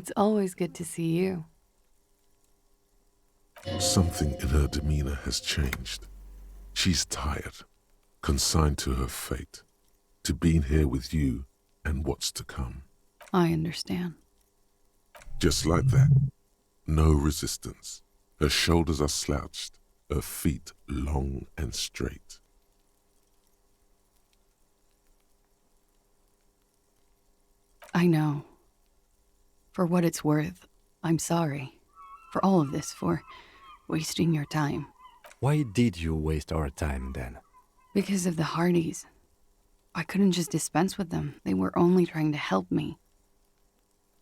It's always good to see you. Something in her demeanor has changed. She's tired, consigned to her fate, to being here with you and what's to come. I understand. Just like that. No resistance. Her shoulders are slouched, her feet long and straight. I know. For what it's worth, I'm sorry. For all of this, for wasting your time. Why did you waste our time then? Because of the Hardys. I couldn't just dispense with them. They were only trying to help me.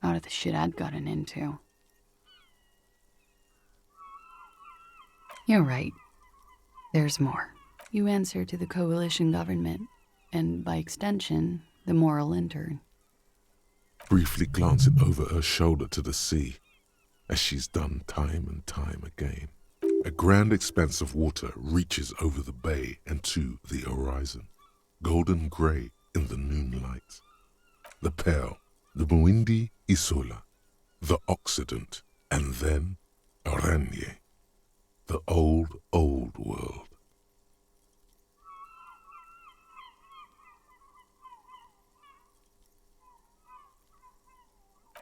Out of the shit I'd gotten into. You're right. There's more. You answer to the coalition government, and by extension, the moral intern. Briefly glancing over her shoulder to the sea, as she's done time and time again. A grand expanse of water reaches over the bay and to the horizon, golden grey in the noonlight. The Pale, the Muindi Isola, the Occident, and then Oranje, the old, old world.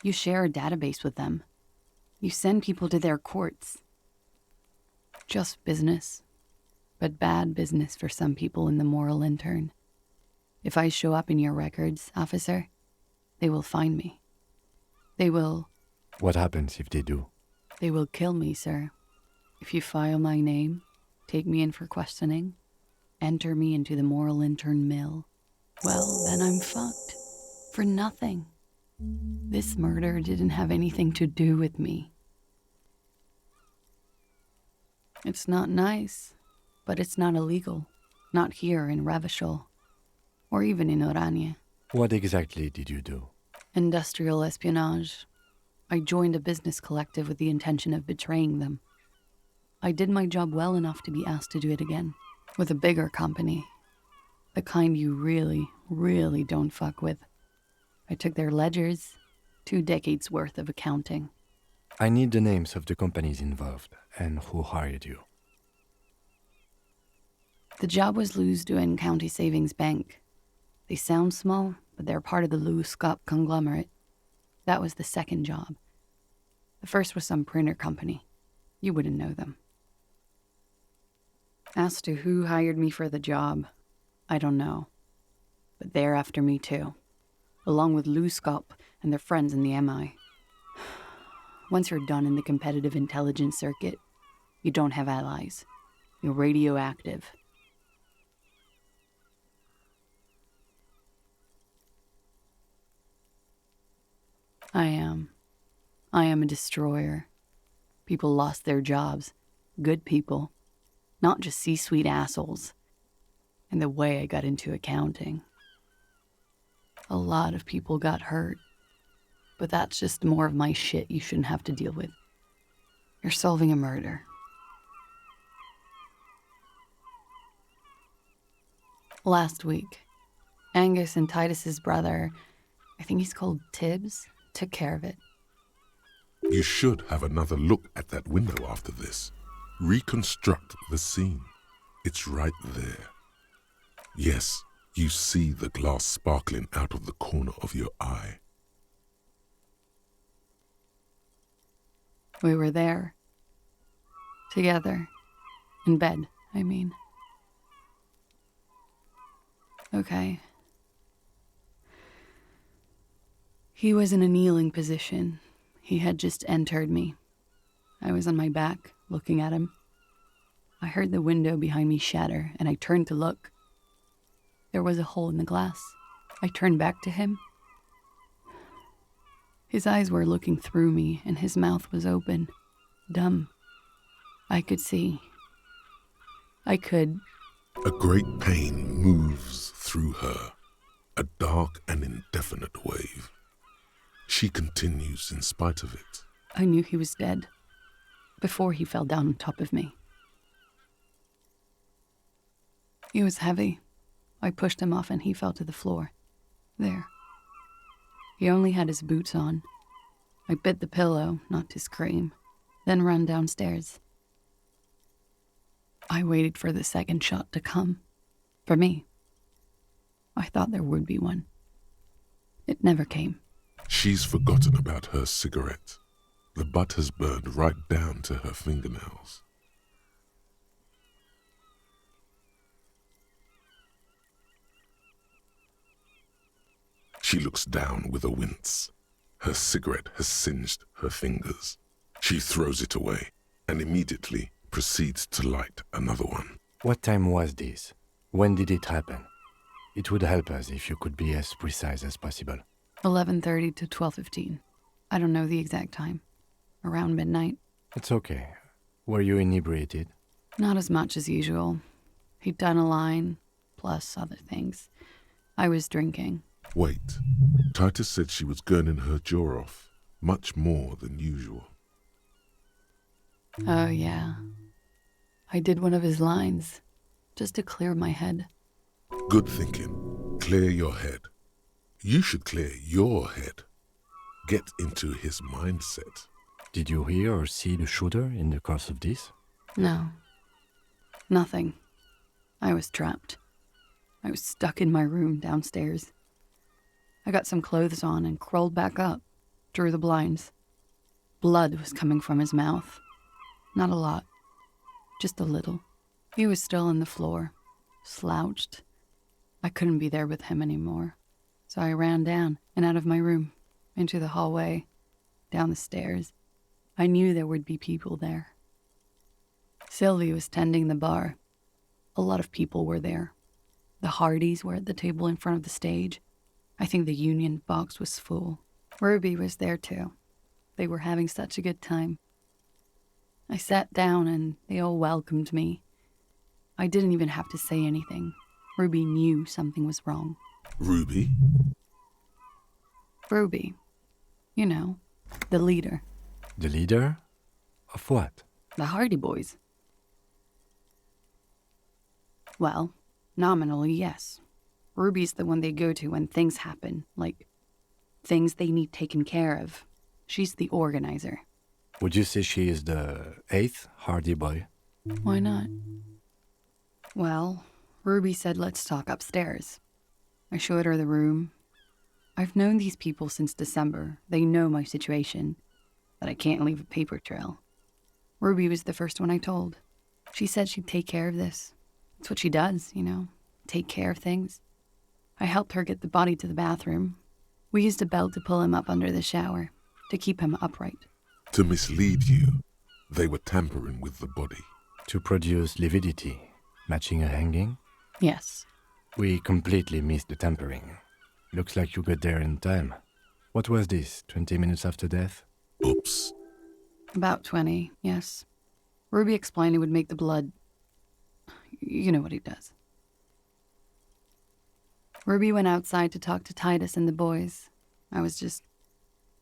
You share a database with them. You send people to their courts. Just business, but bad business for some people in the moral intern. If I show up in your records, officer, they will find me. They will... What happens if they do? They will kill me, sir. If you file my name, take me in for questioning, enter me into the moral intern mill, well, then I'm fucked. For nothing. This murder didn't have anything to do with me. It's not nice, but it's not illegal. Not here in Revachol, or even in Oranje. What exactly did you do? Industrial espionage. I joined a business collective with the intention of betraying them. I did my job well enough to be asked to do it again, with a bigger company. The kind you really, really don't fuck with. I took their ledgers, 2 decades worth of accounting. I need the names of the companies involved and who hired you. The job was Louis County Savings Bank. They sound small, but they're part of the Louis conglomerate. That was the second job. The first was some printer company. You wouldn't know them. As to who hired me for the job, I don't know. But they're after me too, along with Louskop and their friends in the MI. Once you're done in the competitive intelligence circuit, you don't have allies. You're radioactive. I am a destroyer. People lost their jobs. Good people. Not just C-suite assholes. And the way I got into accounting. A lot of people got hurt. But that's just more of my shit you shouldn't have to deal with. You're solving a murder. Last week, Angus and Titus's brother, I think he's called Tibbs, took care of it. You should have another look at that window after this. Reconstruct the scene. It's right there. Yes, you see the glass sparkling out of the corner of your eye. We were there. Together. In bed, I mean. Okay. He was in a kneeling position. He had just entered me. I was on my back, looking at him. I heard the window behind me shatter, and I turned to look. There was a hole in the glass. I turned back to him. His eyes were looking through me, and his mouth was open. Dumb. I could see. I could... A great pain moves through her, a dark and indefinite wave. She continues in spite of it. I knew he was dead, before he fell down on top of me. He was heavy. I pushed him off and he fell to the floor. There. He only had his boots on. I bit the pillow, not to scream, then ran downstairs. I waited for the second shot to come. For me. I thought there would be one. It never came. She's forgotten about her cigarette. The butt has burned right down to her fingernails. She looks down with a wince. Her cigarette has singed her fingers. She throws it away and immediately proceeds to light another one. What time was this? When did it happen? It would help us if you could be as precise as possible. 11:30 to 12:15. I don't know the exact time. Around midnight. It's okay. Were you inebriated? Not as much as usual. He'd done a line, plus other things. I was drinking. Wait. Titus said she was gurning her jaw off, much more than usual. Oh, yeah. I did one of his lines, just to clear my head. Good thinking. Clear your head. You should clear your head. Get into his mindset. Did you hear or see the shooter in the course of this? No. Nothing. I was trapped. I was stuck in my room downstairs. I got some clothes on and crawled back up, drew the blinds. Blood was coming from his mouth. Not a lot. Just a little. He was still on the floor, slouched. I couldn't be there with him anymore. So I ran down and out of my room, into the hallway, down the stairs. I knew there would be people there. Sylvie was tending the bar. A lot of people were there. The Hardys were at the table in front of the stage. I think the Union box was full. Ruby was there too. They were having such a good time. I sat down and they all welcomed me. I didn't even have to say anything. Ruby knew something was wrong. Ruby? Ruby. You know, the leader. The leader? Of what? The Hardy Boys. Well, nominally, yes. Ruby's the one they go to when things happen, like things they need taken care of. She's the organizer. Would you say she is the 8th Hardy Boy? Why not? Well, Ruby said let's talk upstairs. I showed her the room. I've known these people since December. They know my situation, but I can't leave a paper trail. Ruby was the first one I told. She said she'd take care of this. It's what she does, you know, take care of things. I helped her get the body to the bathroom. We used a belt to pull him up under the shower, to keep him upright. To mislead you, they were tampering with the body. To produce lividity, matching a hanging? Yes. We completely missed the tampering. Looks like you got there in time. What was this, 20 minutes after death? Oops. About 20, yes. Ruby explained it would make the blood... You know what he does. Ruby went outside to talk to Titus and the boys. I was just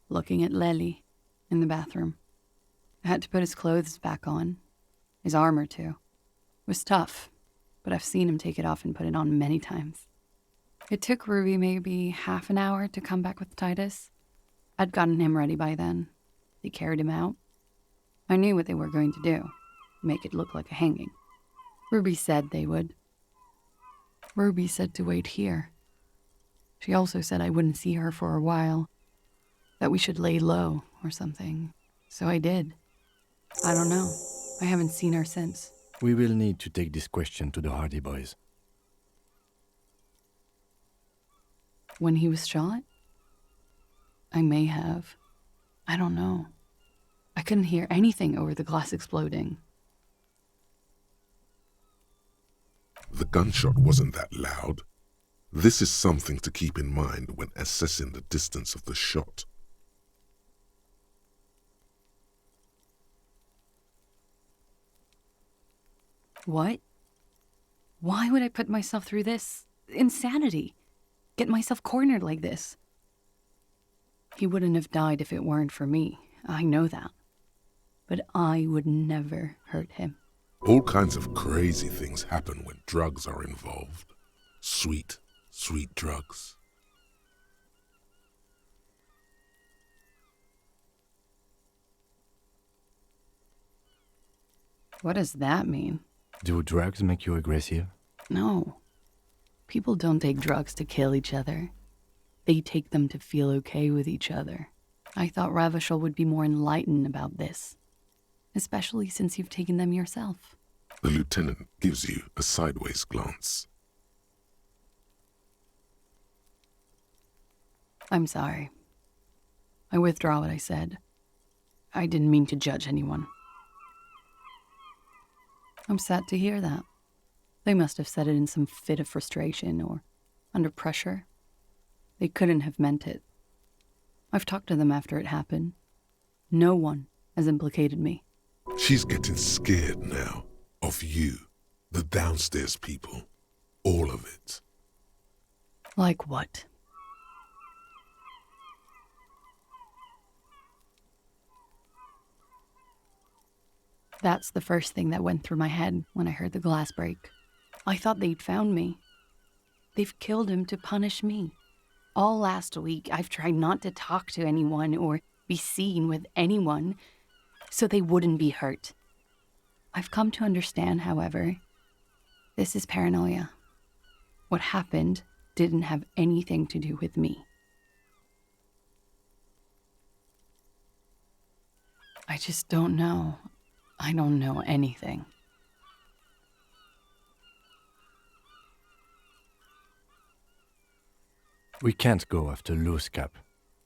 looking at Lely in the bathroom. I had to put his clothes back on. His armor, too. It was tough, but I've seen him take it off and put it on many times. It took Ruby maybe half an hour to come back with Titus. I'd gotten him ready by then. They carried him out. I knew what they were going to do, make it look like a hanging. Ruby said they would. Ruby said to wait here. She also said I wouldn't see her for a while, that we should lay low or something. So I did. I don't know. I haven't seen her since. We will need to take this question to the Hardy Boys. When he was shot? I may have. I don't know. I couldn't hear anything over the glass exploding. The gunshot wasn't that loud. This is something to keep in mind when assessing the distance of the shot. What? Why would I put myself through this insanity? Get myself cornered like this? He wouldn't have died if it weren't for me. I know that. But I would never hurt him. All kinds of crazy things happen when drugs are involved. Sweet, sweet drugs. What does that mean? Do drugs make you aggressive? No. People don't take drugs to kill each other. They take them to feel okay with each other. I thought Ravishal would be more enlightened about this, especially since you've taken them yourself. The lieutenant gives you a sideways glance. I'm sorry. I withdraw what I said. I didn't mean to judge anyone. I'm sad to hear that. They must have said it in some fit of frustration or under pressure. They couldn't have meant it. I've talked to them after it happened. No one has implicated me. She's getting scared now of you, the downstairs people, all of it. Like what? That's the first thing that went through my head when I heard the glass break. I thought they'd found me. They've killed him to punish me. All last week, I've tried not to talk to anyone or be seen with anyone so they wouldn't be hurt. I've come to understand, however, this is paranoia. What happened didn't have anything to do with me. I just don't know. I don't know anything. We can't go after loose cap.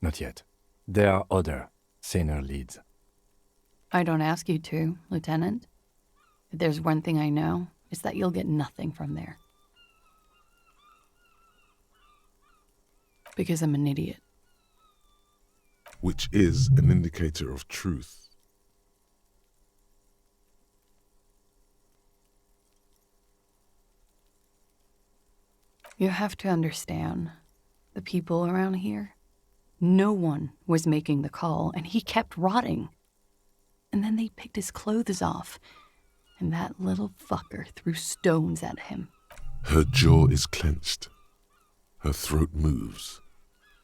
Not yet. There are other, saner leads. I don't ask you to, Lieutenant. If there's one thing I know, it's that you'll get nothing from there. Because I'm an idiot. Which is an indicator of truth. You have to understand, the people around here, no one was making the call, and he kept rotting. And then they picked his clothes off, and that little fucker threw stones at him. Her jaw is clenched. Her throat moves.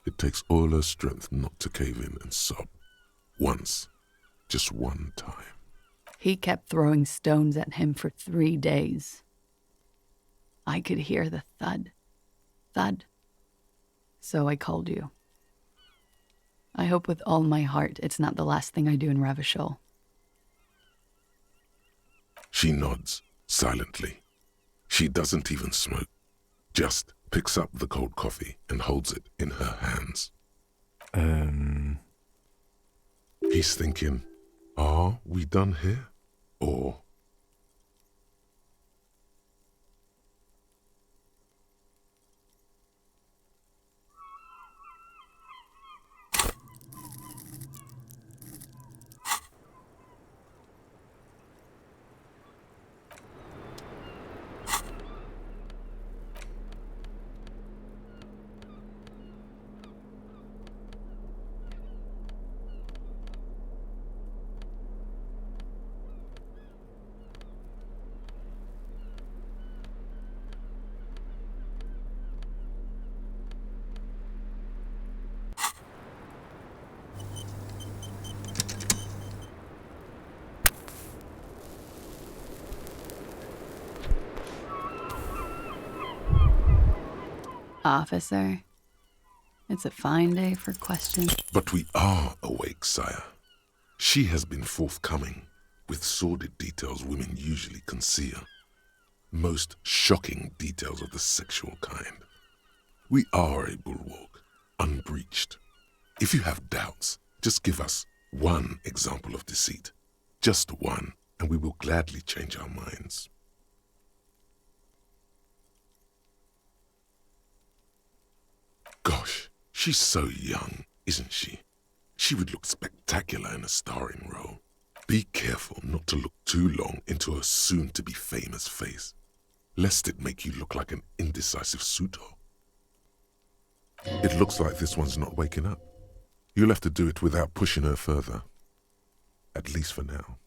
It takes all her strength not to cave in and sob. Once. Just one time. He kept throwing stones at him for 3 days. I could hear the thud. Thud. So I called you. I hope with all my heart it's not the last thing I do in Ravishal. She nods, silently. She doesn't even smoke. Just picks up the cold coffee and holds it in her hands. He's thinking, are we done here? Or... Officer, it's a fine day for questions. But we are awake, sire. She has been forthcoming with sordid details women usually conceal. Most shocking details of the sexual kind. We are a bulwark, unbreached. If you have doubts, just give us one example of deceit. Just one, and we will gladly change our minds. Gosh, she's so young, isn't she? She would look spectacular in a starring role. Be careful not to look too long into her soon-to-be famous face, lest it make you look like an indecisive suitor. It looks like this one's not waking up. You'll have to do it without pushing her further. At least for now.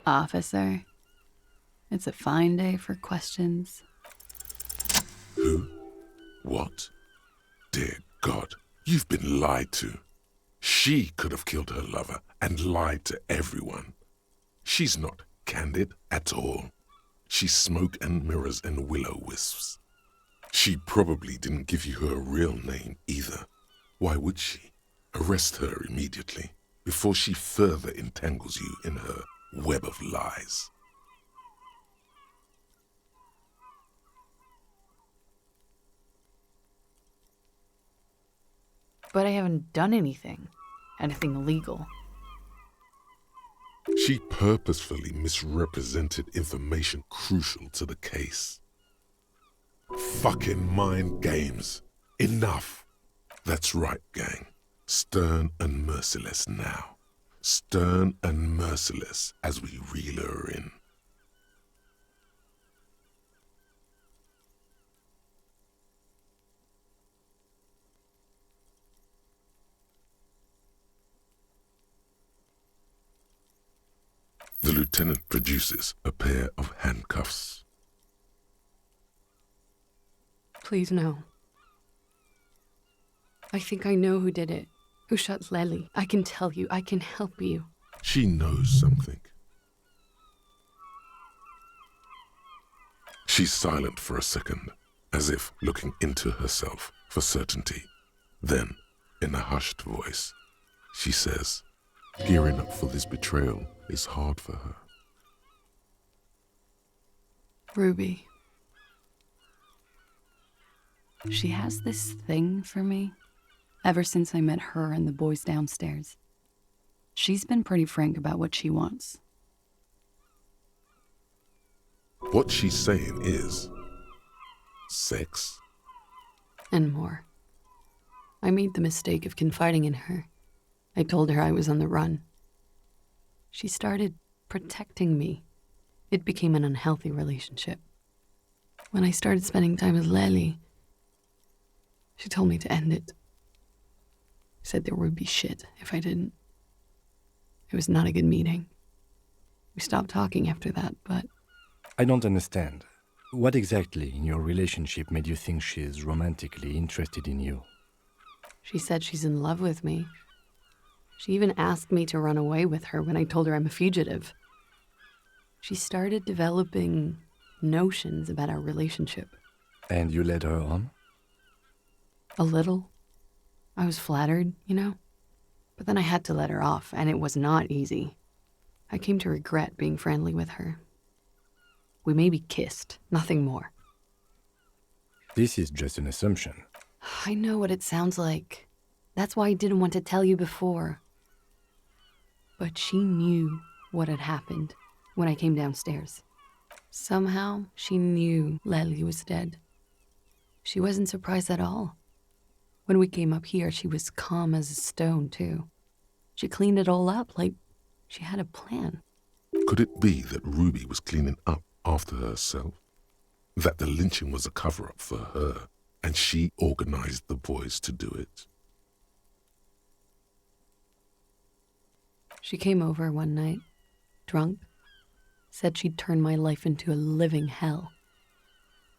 Officer, it's a fine day for questions. Who? What? Dear God, you've been lied to. She could have killed her lover and lied to everyone. She's not candid at all. She's smoke and mirrors and willow-wisps. She probably didn't give you her real name either. Why would she? Arrest her immediately before she further entangles you in her web of lies. But I haven't done anything illegal. She purposefully misrepresented information crucial to the case. Fucking mind games. Enough. That's right, gang. Stern and merciless now. Stern and merciless as we reel her in. The lieutenant produces a pair of handcuffs. Please, no. I think I know who did it. Who shot Lely. I can tell you. I can help you. She knows something. She's silent for a second, as if looking into herself for certainty. Then, in a hushed voice, she says, gearing up for this betrayal is hard for her. Ruby. She has this thing for me ever since I met her and the boys downstairs. She's been pretty frank about what she wants. What she's saying is sex. And more. I made the mistake of confiding in her. I told her I was on the run. She started protecting me. It became an unhealthy relationship. When I started spending time with Lely, she told me to end it. Said there would be shit if I didn't. It was not a good meeting. We stopped talking after that, but... I don't understand. What exactly in your relationship made you think she's romantically interested in you? She said she's in love with me. She even asked me to run away with her when I told her I'm a fugitive. She started developing notions about our relationship. And you led her on? A little. I was flattered, you know? But then I had to let her off, and it was not easy. I came to regret being friendly with her. We maybe kissed, nothing more. This is just an assumption. I know what it sounds like. That's why I didn't want to tell you before. But she knew what had happened when I came downstairs. Somehow, she knew Lely was dead. She wasn't surprised at all. When we came up here, she was calm as a stone, too. She cleaned it all up like she had a plan. Could it be that Ruby was cleaning up after herself? That the lynching was a cover-up for her, and she organized the boys to do it? She came over one night, drunk, said she'd turn my life into a living hell.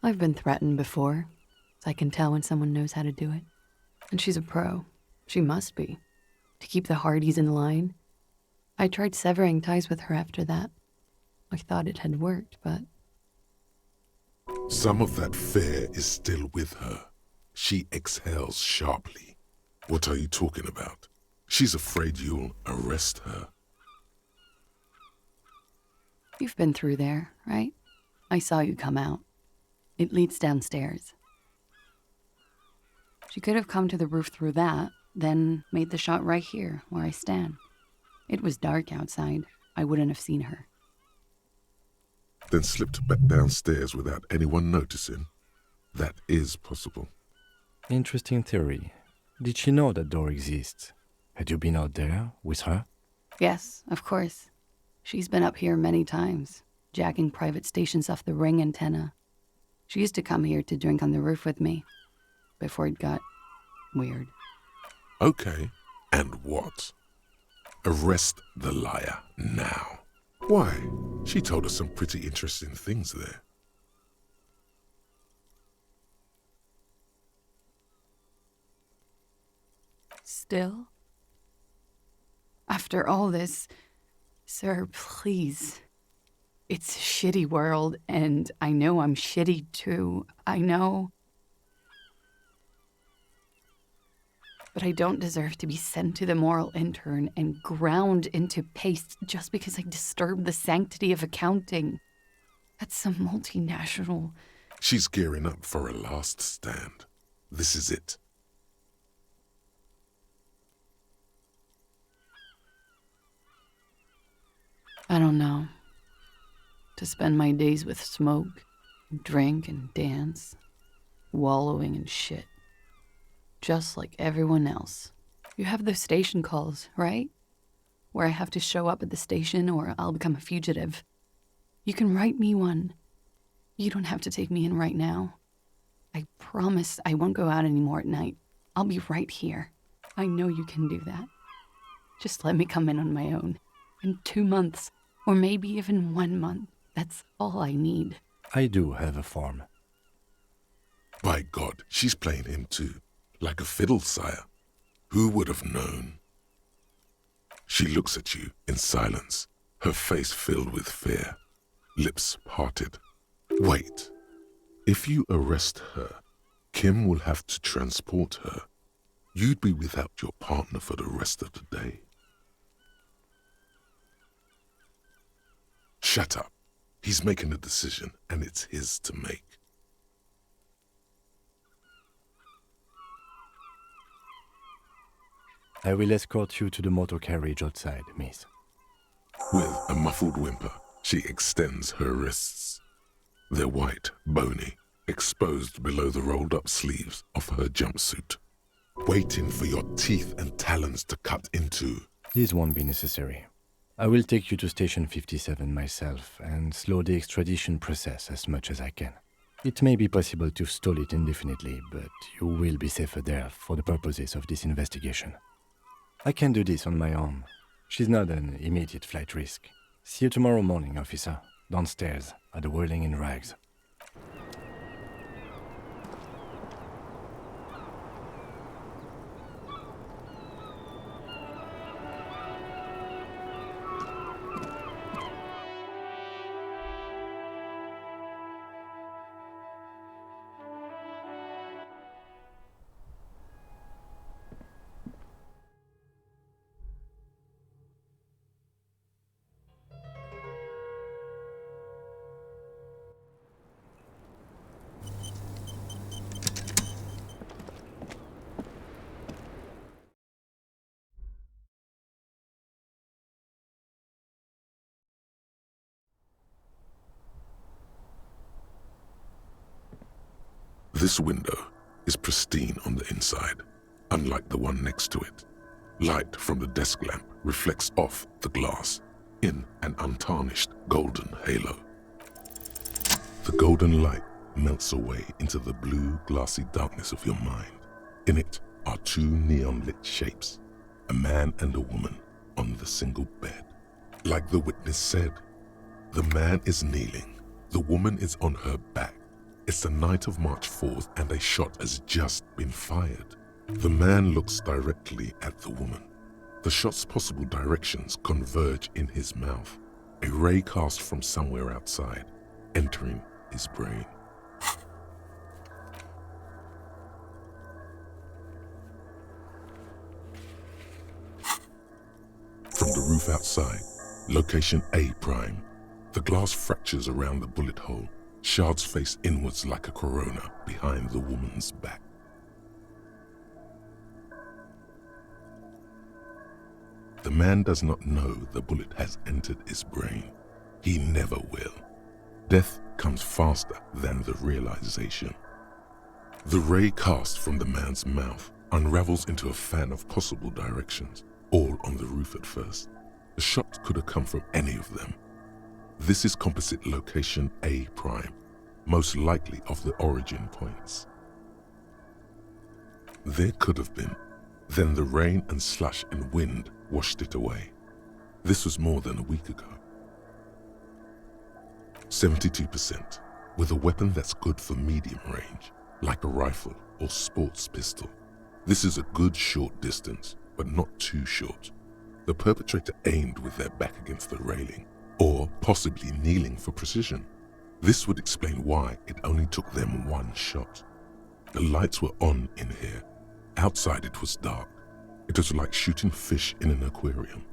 I've been threatened before, so I can tell when someone knows how to do it. And she's a pro. She must be. To keep the Hardys in line. I tried severing ties with her after that. I thought it had worked, but... Some of that fear is still with her. She exhales sharply. What are you talking about? She's afraid you'll arrest her. You've been through there, right? I saw you come out. It leads downstairs. She could have come to the roof through that, then made the shot right here, where I stand. It was dark outside. I wouldn't have seen her. Then slipped back downstairs without anyone noticing. That is possible. Interesting theory. Did she know that door exists? Had you been out there with her? Yes, of course. She's been up here many times, jacking private stations off the ring antenna. She used to come here to drink on the roof with me, before it got weird. Okay, and what? Arrest the liar now. Why? She told us some pretty interesting things there. Still? After all this, sir, please. It's a shitty world, and I know I'm shitty too. I know. But I don't deserve to be sent to the moral intern and ground into paste just because I disturbed the sanctity of accounting. That's some multinational. She's gearing up for a last stand. This is it. I don't know. To spend my days with smoke, drink, and dance, wallowing in shit. Just like everyone else. You have those station calls, right? Where I have to show up at the station or I'll become a fugitive. You can write me one. You don't have to take me in right now. I promise I won't go out anymore at night. I'll be right here. I know you can do that. Just let me come in on my own. In 2 months, or maybe even 1 month. That's all I need. I do have a form. By God, she's playing him too. Like a fiddle, sire. Who would have known? She looks at you in silence, her face filled with fear, lips parted. Wait. If you arrest her, Kim will have to transport her. You'd be without your partner for the rest of the day. Shut up. He's making a decision, and it's his to make. I will escort you to the motor carriage outside, miss. With a muffled whimper, she extends her wrists. They're white, bony, exposed below the rolled-up sleeves of her jumpsuit. Waiting for your teeth and talons to cut into. This won't be necessary. I will take you to Station 57 myself and slow the extradition process as much as I can. It may be possible to stall it indefinitely, but you will be safer there for the purposes of this investigation. I can do this on my own. She's not an immediate flight risk. See you tomorrow morning, officer. Downstairs at the Whirling in Rags. This window is pristine on the inside, unlike the one next to it. Light from the desk lamp reflects off the glass in an untarnished golden halo. The golden light melts away into the blue, glassy darkness of your mind. In it are two neon-lit shapes, a man and a woman on the single bed. Like the witness said, the man is kneeling, the woman is on her back. It's the night of March 4th and a shot has just been fired. The man looks directly at the woman. The shot's possible directions converge in his mouth, a ray cast from somewhere outside, entering his brain. From the roof outside, location A prime, the glass fractures around the bullet hole. Shards face inwards like a corona behind the woman's back. The man does not know the bullet has entered his brain. He never will. Death comes faster than the realization. The ray cast from the man's mouth unravels into a fan of possible directions, all on the roof at first. The shot could have come from any of them. This is composite location A prime, most likely of the origin points. There could have been. Then the rain and slush and wind washed it away. This was more than a week ago. 72%, with a weapon that's good for medium range, like a rifle or sports pistol. This is a good short distance, but not too short. The perpetrator aimed with their back against the railing, or possibly kneeling for precision. This would explain why it only took them one shot. The lights were on in here. Outside it was dark. It was like shooting fish in an aquarium,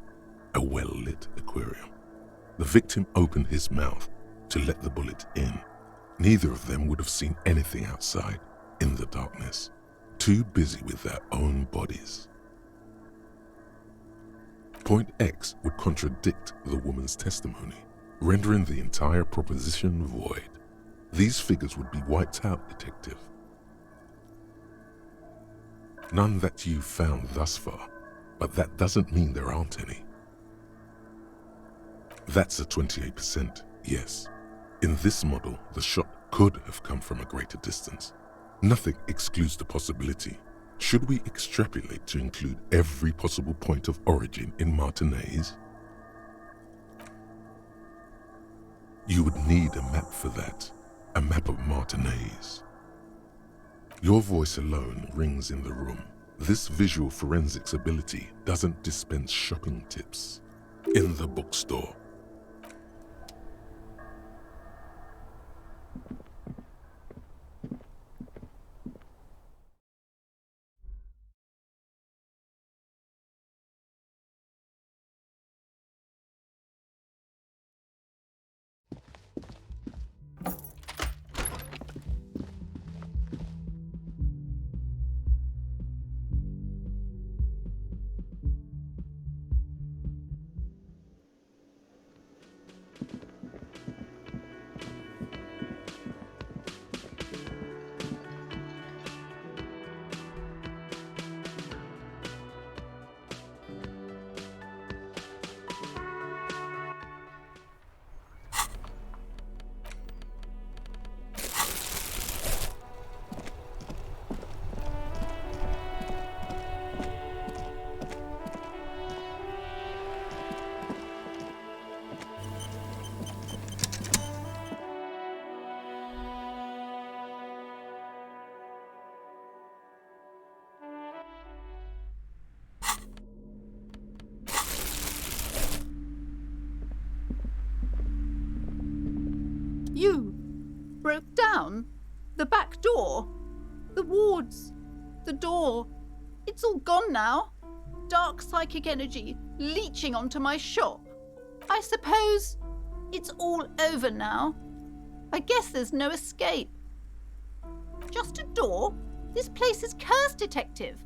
a well-lit aquarium. The victim opened his mouth to let the bullet in. Neither of them would have seen anything outside in the darkness, too busy with their own bodies. Point X would contradict the woman's testimony, rendering the entire proposition void. These figures would be wiped out, Detective. None that you've found thus far, but that doesn't mean there aren't any. That's a 28%, yes. In this model, the shot could have come from a greater distance. Nothing excludes the possibility. Should we extrapolate to include every possible point of origin in Martinez? You would need a map for that, a map of Martinez. Your voice alone rings in the room. This visual forensics ability doesn't dispense shopping tips. In the bookstore. You broke down the back door, the wards, the door. It's all gone now. Dark psychic energy leeching onto my shop. I suppose it's all over now. I guess there's no escape. Just a door? This place is cursed, Detective.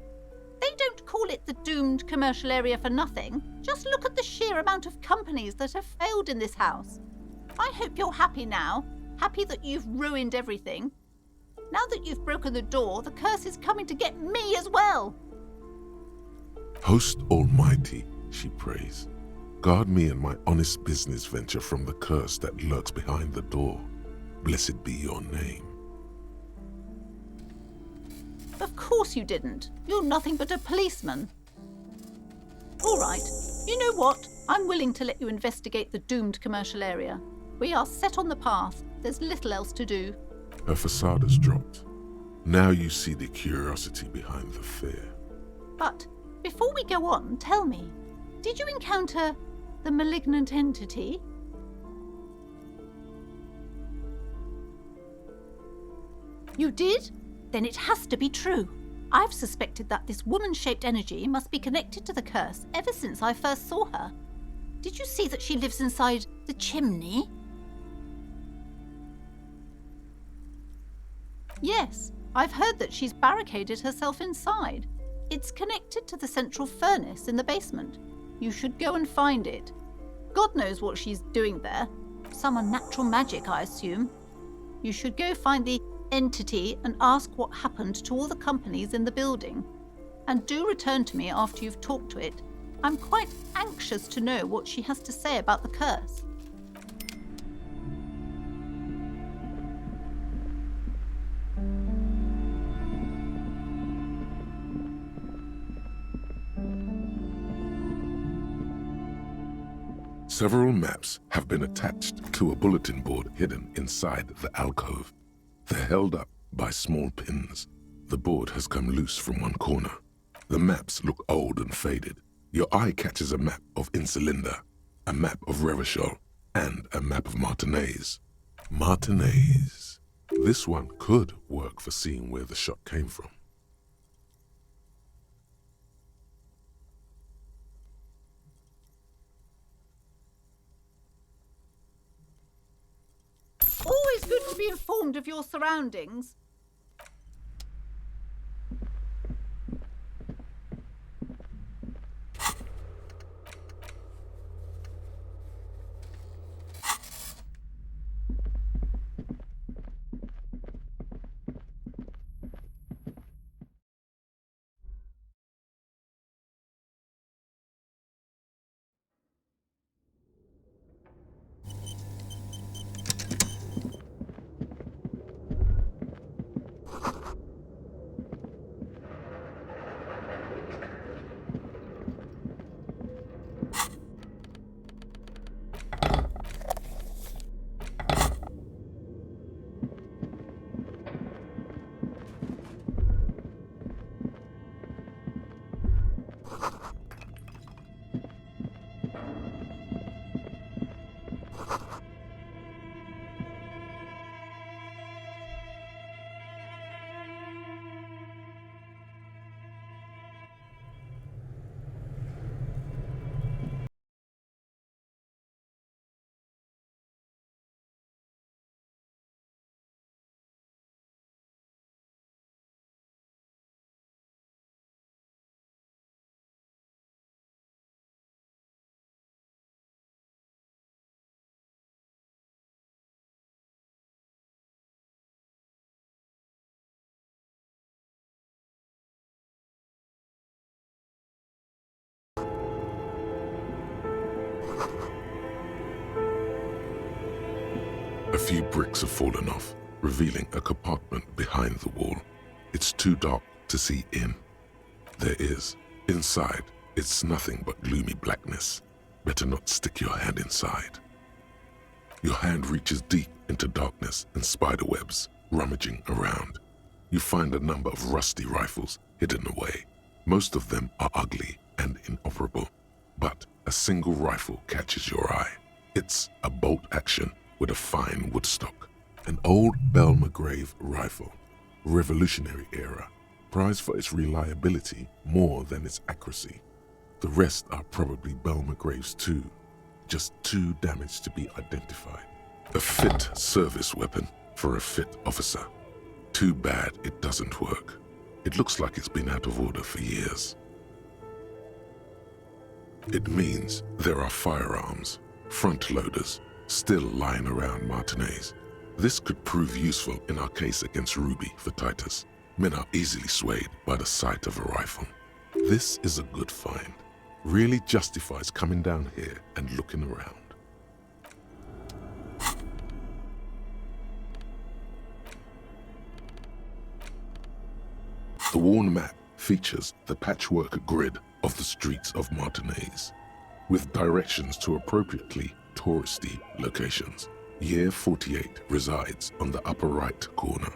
They don't call it the doomed commercial area for nothing. Just look at the sheer amount of companies that have failed in this house. I hope you're happy now, happy that you've ruined everything. Now that you've broken the door, the curse is coming to get me as well. Host Almighty, she prays, guard me and my honest business venture from the curse that lurks behind the door. Blessed be your name. Of course you didn't. You're nothing but a policeman. All right, you know what? I'm willing to let you investigate the doomed commercial area. We are set on the path. There's little else to do. Her facade has dropped. Now you see the curiosity behind the fear. But before we go on, tell me, did you encounter the malignant entity? You did? Then it has to be true. I've suspected that this woman-shaped energy must be connected to the curse ever since I first saw her. Did you see that she lives inside the chimney? Yes, I've heard that she's barricaded herself inside. It's connected to the central furnace in the basement. You should go and find it. God knows what she's doing there. Some unnatural magic, I assume. You should go find the entity and ask what happened to all the companies in the building. And do return to me after you've talked to it. I'm quite anxious to know what she has to say about the curse. Several maps have been attached to a bulletin board hidden inside the alcove. They're held up by small pins. The board has come loose from one corner. The maps look old and faded. Your eye catches a map of Insulinda, a map of Revachol, and a map of Martinez. Martinez. This one could work for seeing where the shot came from. Always good to be informed of your surroundings. A few bricks have fallen off, revealing a compartment behind the wall. It's too dark to see in. There is. Inside, it's nothing but gloomy blackness. Better not stick your hand inside. Your hand reaches deep into darkness and spider webs, rummaging around. You find a number of rusty rifles hidden away. Most of them are ugly and inoperable, but a single rifle catches your eye. It's a bolt action with a fine wood stock. An old Belmagrave rifle, Revolutionary era, prized for its reliability more than its accuracy. The rest are probably Belmagraves too, just too damaged to be identified. A fit service weapon for a fit officer. Too bad it doesn't work. It looks like it's been out of order for years. It means there are firearms, front loaders, still lying around Martinez. This could prove useful in our case against Ruby for Titus. Men are easily swayed by the sight of a rifle. This is a good find. Really justifies coming down here and looking around. The worn map features the patchwork grid of the streets of Martinez, with directions to appropriately touristy locations. Year 48 resides on the upper right corner.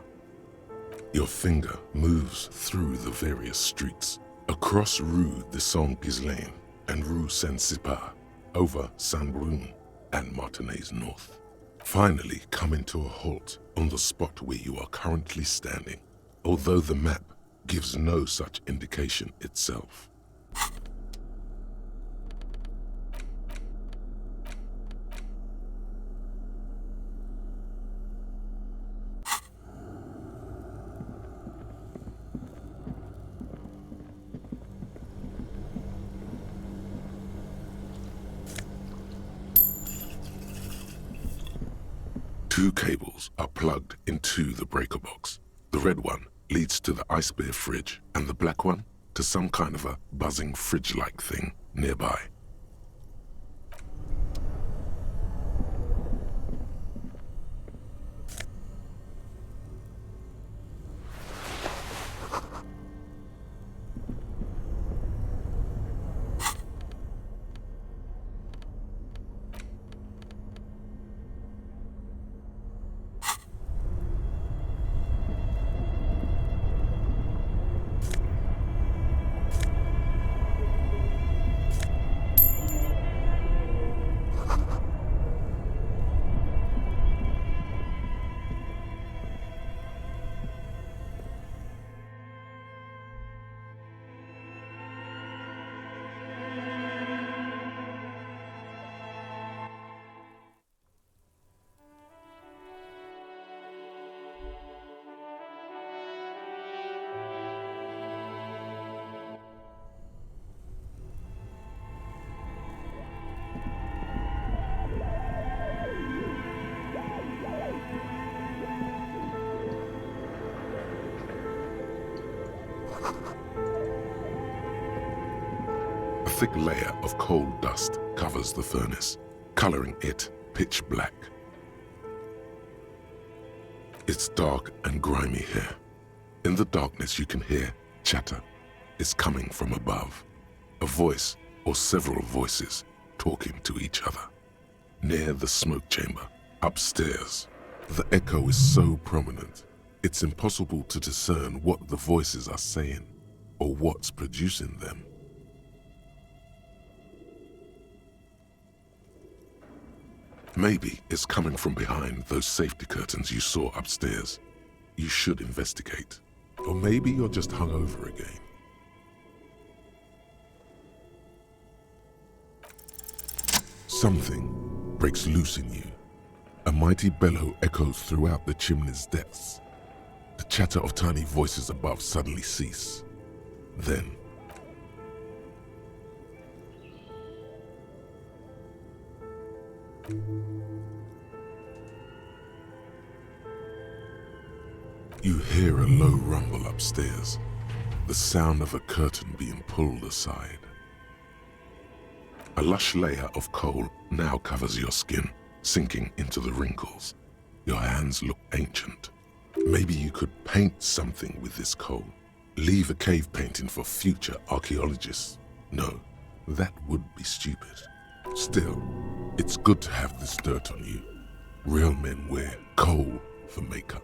Your finger moves through the various streets, across Rue de Saint-Ghislain and Rue Saint-Sipar, over Saint-Brun and Martinez North. Finally coming to a halt on the spot where you are currently standing, although the map gives no such indication itself. Two cables are plugged into the breaker box. The red one leads to the ice bear fridge, and the black one to some kind of a buzzing fridge-like thing nearby. A thick layer of coal dust covers the furnace, coloring it pitch black. It's dark and grimy here. In the darkness you can hear chatter. It's coming from above. A voice or several voices talking to each other. Near the smoke chamber, upstairs, the echo is so prominent, it's impossible to discern what the voices are saying or what's producing them. Maybe it's coming from behind those safety curtains you saw upstairs. You should investigate. Or maybe you're just hungover again. Something breaks loose in you. A mighty bellow echoes throughout the chimney's depths. The chatter of tiny voices above suddenly cease. Then, you hear a low rumble upstairs, the sound of a curtain being pulled aside. A lush layer of coal now covers your skin, sinking into the wrinkles. Your hands look ancient. Maybe you could paint something with this coal. Leave a cave painting for future archaeologists. No, that would be stupid. Still, it's good to have this dirt on you. Real men wear coal for makeup.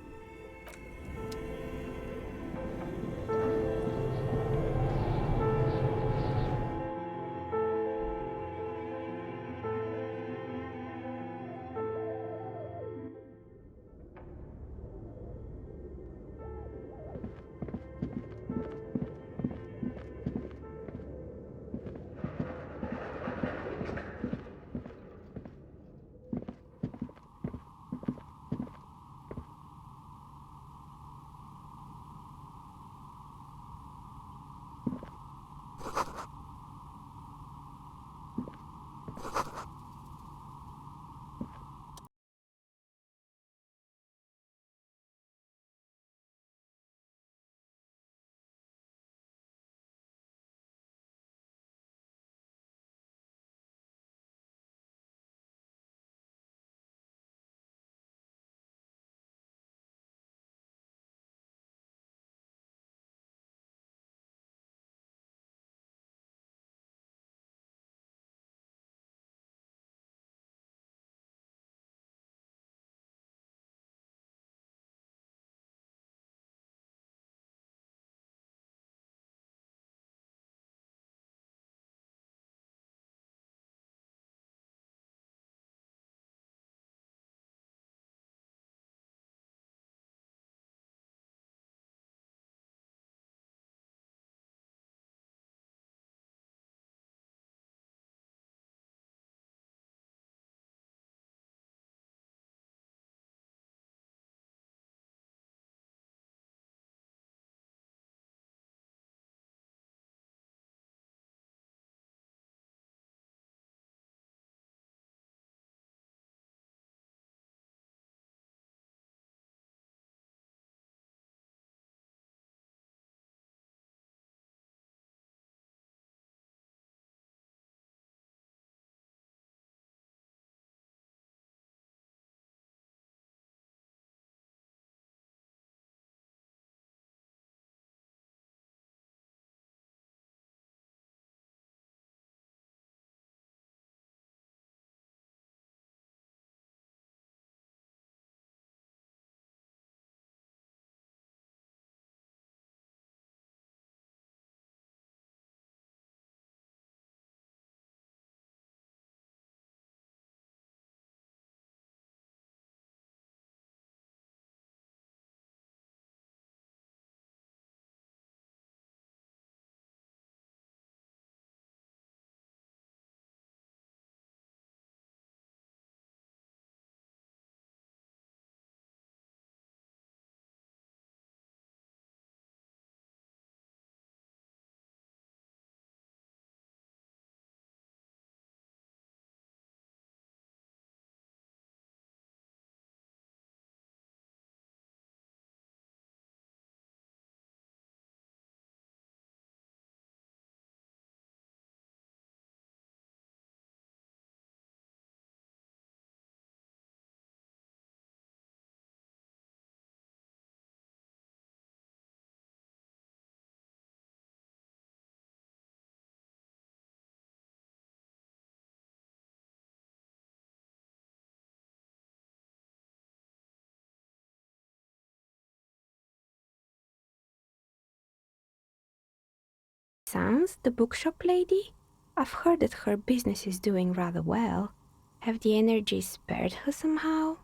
Sans, the bookshop lady? I've heard that her business is doing rather well. Have the energies spared her somehow?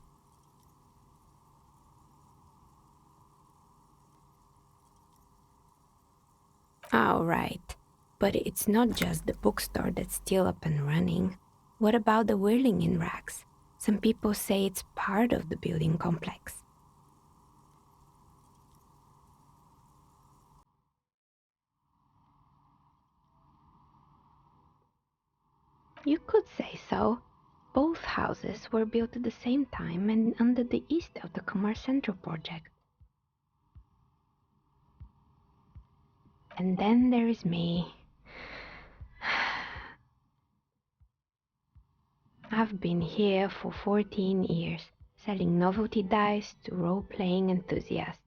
Oh, right. But it's not just the bookstore that's still up and running. What about the whirling in rags? Some people say it's part of the building complex. You could say so. Both houses were built at the same time and under the east of the Commerce Central project. And then there is me. I've been here for 14 years, selling novelty dice to role-playing enthusiasts.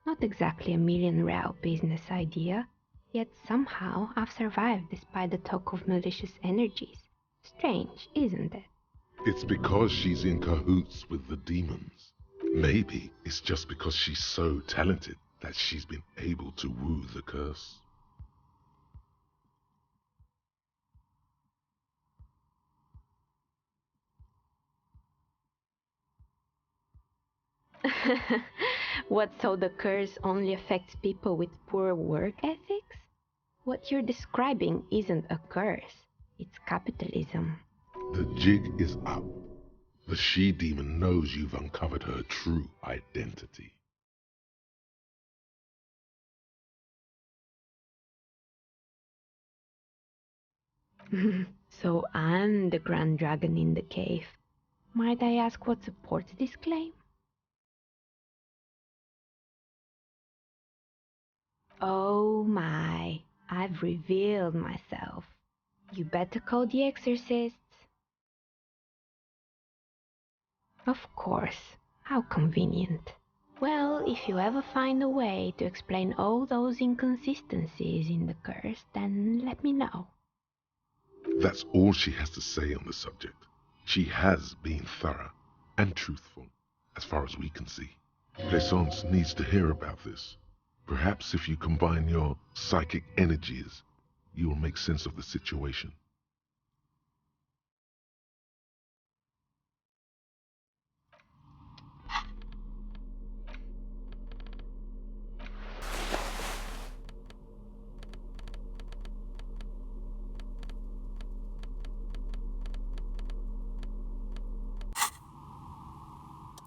Not exactly a million-real business idea, yet somehow I've survived despite the talk of malicious energies. Strange, isn't it? It's because she's in cahoots with the demons. Maybe it's just because she's so talented that she's been able to woo the curse. What, so the curse only affects people with poor work ethics? What you're describing isn't a curse, it's capitalism. The jig is up. The she-demon knows you've uncovered her true identity. So I'm the grand dragon in the cave. Might I ask what supports this claim? Oh my, I've revealed myself. You better call the exorcists. Of course, how convenient. Well, if you ever find a way to explain all those inconsistencies in the curse, then let me know. That's all she has to say on the subject. She has been thorough and truthful, as far as we can see. Plaisance needs to hear about this. Perhaps if you combine your psychic energies, you will make sense of the situation.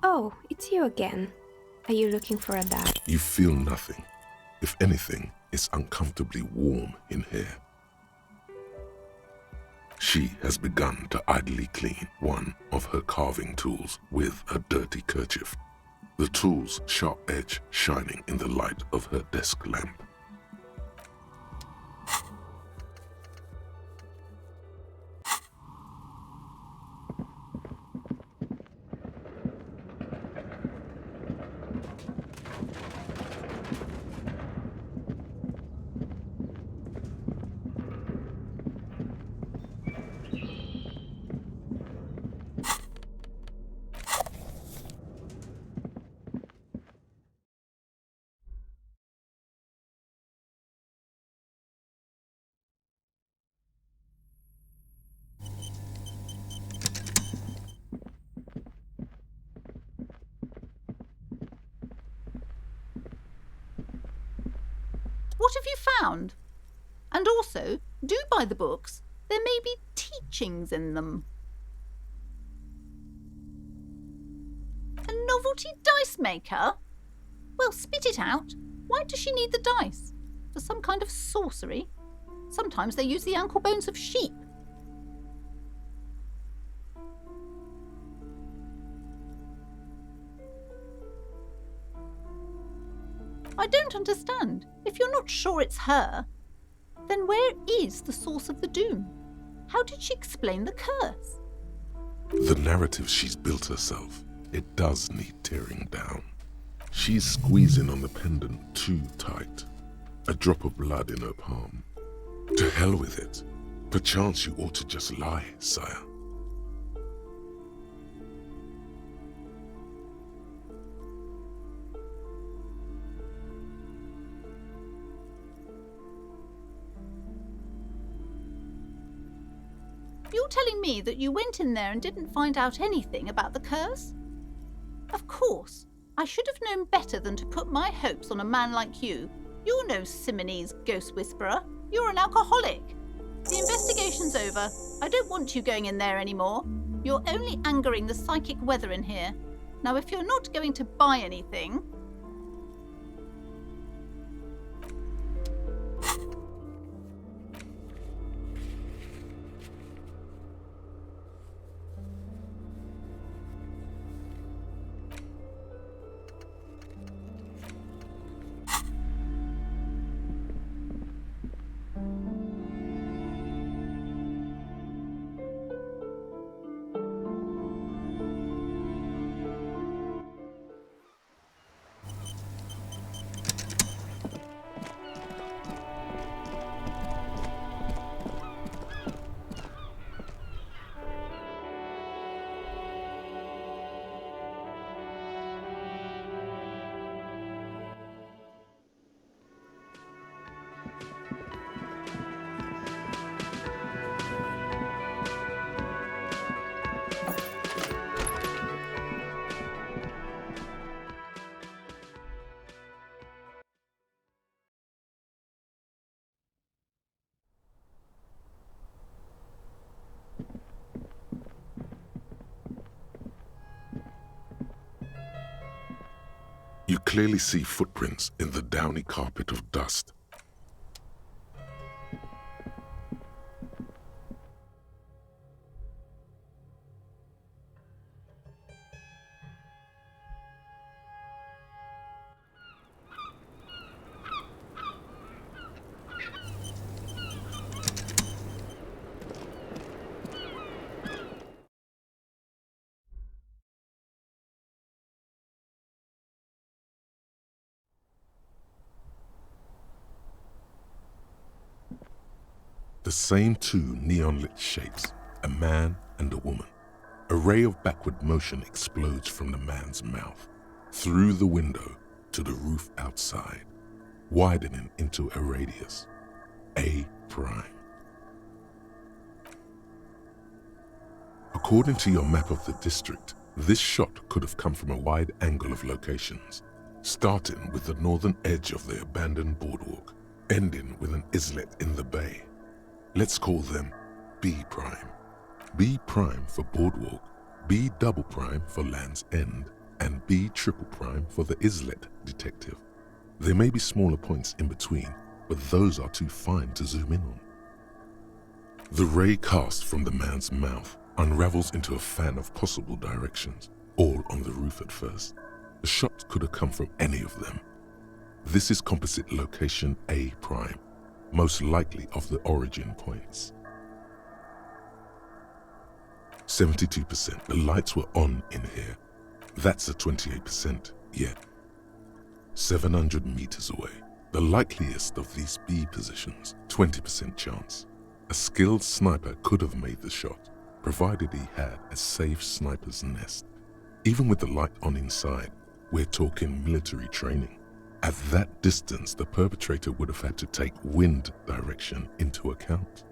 Oh, it's you again. Are you looking for a die? You feel nothing. If anything, it's uncomfortably warm in here. She has begun to idly clean one of her carving tools with a dirty kerchief, the tool's sharp edge shining in the light of her desk lamp. What have you found? And also, do buy the books. There may be teachings in them. A novelty dice maker? Well, spit it out. Why does she need the dice? For some kind of sorcery? Sometimes they use the ankle bones of sheep. I don't understand. If you're not sure it's her, then where is the source of the doom? How did she explain the curse? The narrative she's built herself, it does need tearing down. She's squeezing on the pendant too tight. A drop of blood in her palm. To hell with it. Perchance you ought to just lie, sire. you're telling me that you went in there and didn't find out anything about the curse? Of course, I should have known better than to put my hopes on a man like you. You're no Simonese ghost whisperer. You're an alcoholic. The investigation's over. I don't want you going in there anymore. You're only angering the psychic weather in here. Now, if you're not going to buy anything... You clearly see footprints in the downy carpet of dust. The same two neon-lit shapes, a man and a woman. A ray of backward motion explodes from the man's mouth, through the window to the roof outside, widening into a radius, A prime. According to your map of the district, this shot could have come from a wide angle of locations, starting with the northern edge of the abandoned boardwalk, ending with an islet in the bay. Let's call them B prime. B prime for boardwalk, B double prime for Land's End, and B triple prime for the islet detective. There may be smaller points in between, but those are too fine to zoom in on. The ray cast from the man's mouth unravels into a fan of possible directions, all on the roof at first. The shot could have come from any of them. This is composite location A prime, most likely of the origin points. 72%, the lights were on in here. That's a 28%, yeah. 700 meters away, the likeliest of these B positions, 20% chance. A skilled sniper could have made the shot, provided he had a safe sniper's nest. Even with the light on inside, we're talking military training. At that distance, the perpetrator would have had to take wind direction into account.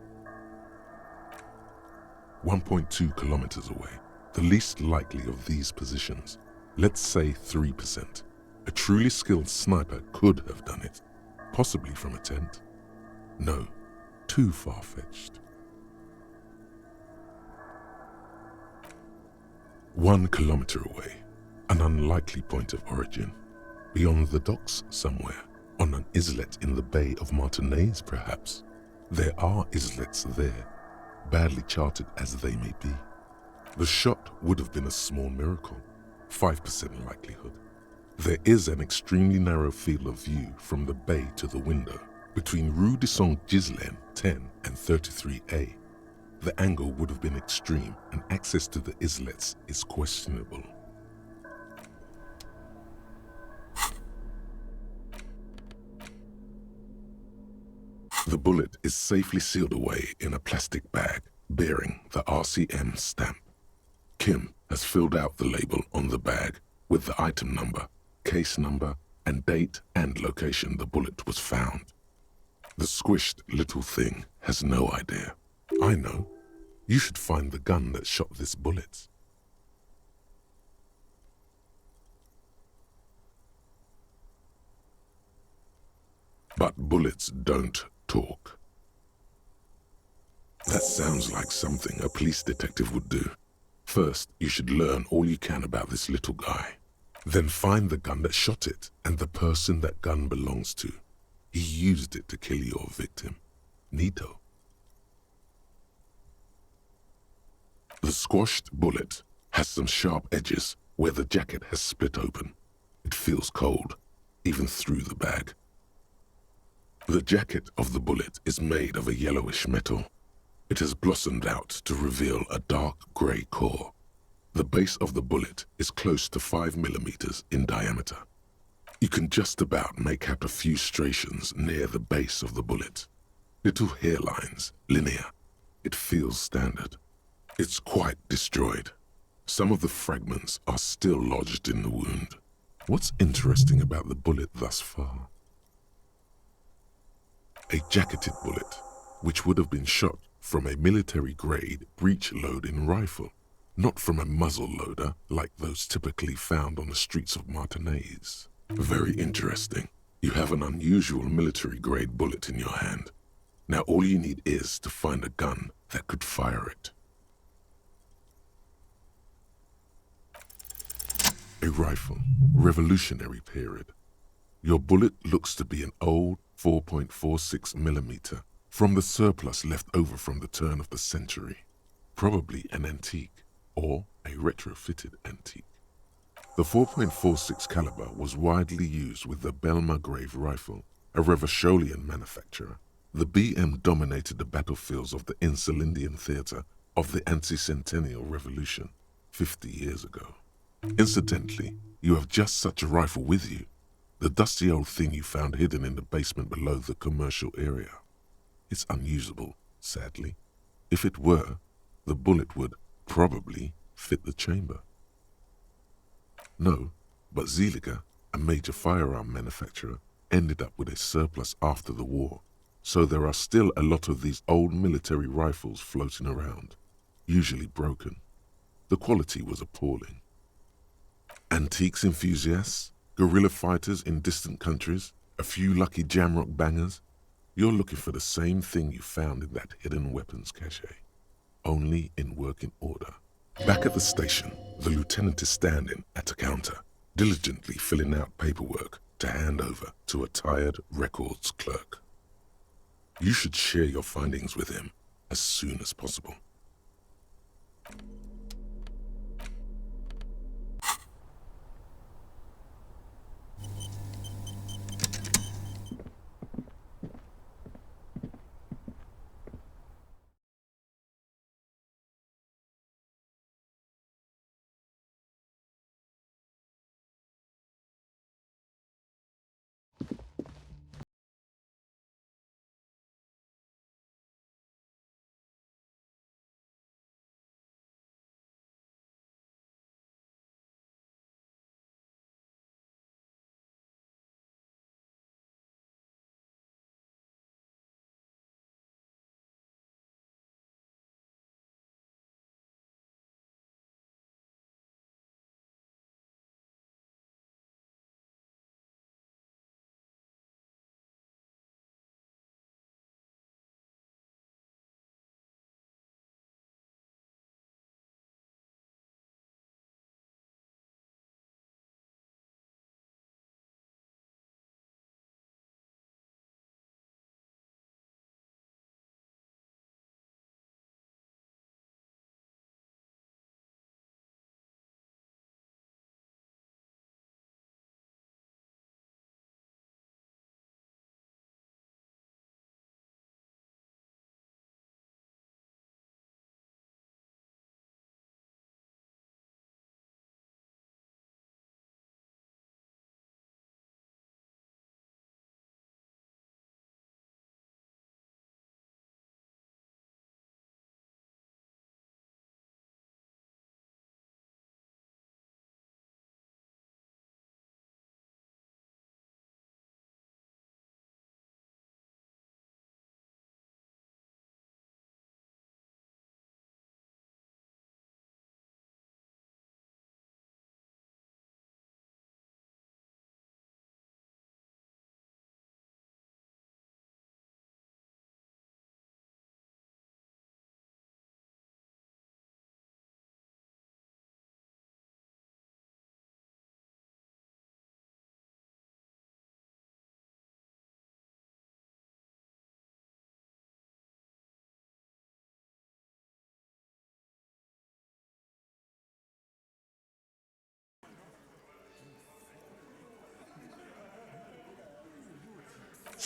1.2 kilometers away, the least likely of these positions, let's say 3%. A truly skilled sniper could have done it, possibly from a tent. No, too far-fetched. 1 kilometer away, an unlikely point of origin. Beyond the docks somewhere, on an islet in the Bay of Martinaise perhaps. There are islets there, badly charted as they may be. The shot would have been a small miracle, 5% likelihood. There is an extremely narrow field of view from the bay to the window, between Rue de Saint-Ghislain 10 and 33A. The angle would have been extreme and access to the islets is questionable. The bullet is safely sealed away in a plastic bag bearing the RCM stamp. Kim has filled out the label on the bag with the item number, case number, and date and location the bullet was found. The squished little thing has no idea. I know. You should find the gun that shot this bullet. But bullets don't talk. That sounds like something a police detective would do. First, you should learn all you can about this little guy. Then find the gun that shot it and the person that gun belongs to. He used it to kill your victim. Neato. The squashed bullet has some sharp edges where the jacket has split open. It feels cold, even through the bag. The jacket of the bullet is made of a yellowish metal. It has blossomed out to reveal a dark grey core. The base of the bullet is close to 5 millimeters in diameter. You can just about make out a few striations near the base of the bullet. Little hairlines, linear. It feels standard. It's quite destroyed. Some of the fragments are still lodged in the wound. What's interesting about the bullet thus far? A jacketed bullet, which would have been shot from a military-grade breech-loading rifle, not from a muzzle loader like those typically found on the streets of Martinez. Very interesting. You have an unusual military-grade bullet in your hand. Now all you need is to find a gun that could fire it. A rifle, Revolutionary period. Your bullet looks to be an old 4.46 millimeter from the surplus left over from the turn of the century. Probably an antique or a retrofitted antique. The 4.46 caliber was widely used with the Belmargrave rifle, a Revacholian manufacturer. The BM dominated the battlefields of the Insulindian theater of the anti-centennial revolution 50 years ago. Incidentally, you have just such a rifle with you, the dusty old thing you found hidden in the basement below the commercial area. It's unusable, sadly. If it were, the bullet would probably fit the chamber. No, but Zeliger, a major firearm manufacturer, ended up with a surplus after the war, so there are still a lot of these old military rifles floating around, usually broken. The quality was appalling. Antiques enthusiasts, guerrilla fighters in distant countries, a few lucky jamrock bangers, you're looking for the same thing you found in that hidden weapons cache, only in working order. Back at the station, the lieutenant is standing at a counter, diligently filling out paperwork to hand over to a tired records clerk. You should share your findings with him as soon as possible.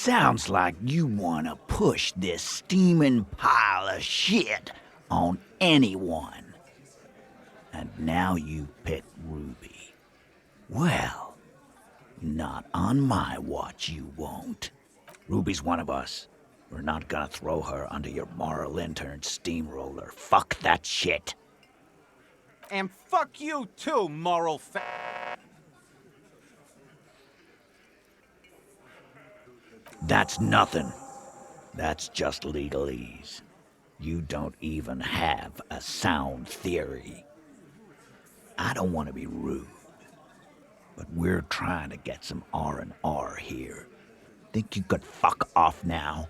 Sounds like you want to push this steaming pile of shit on anyone. And now you pick Ruby. Well, not on my watch you won't. Ruby's one of us. We're not gonna throw her under your moral intern steamroller. Fuck that shit. And fuck you too, moral That's nothing. That's just legalese. You don't even have a sound theory. I don't want to be rude, but we're trying to get some R&R here. Think you could fuck off now?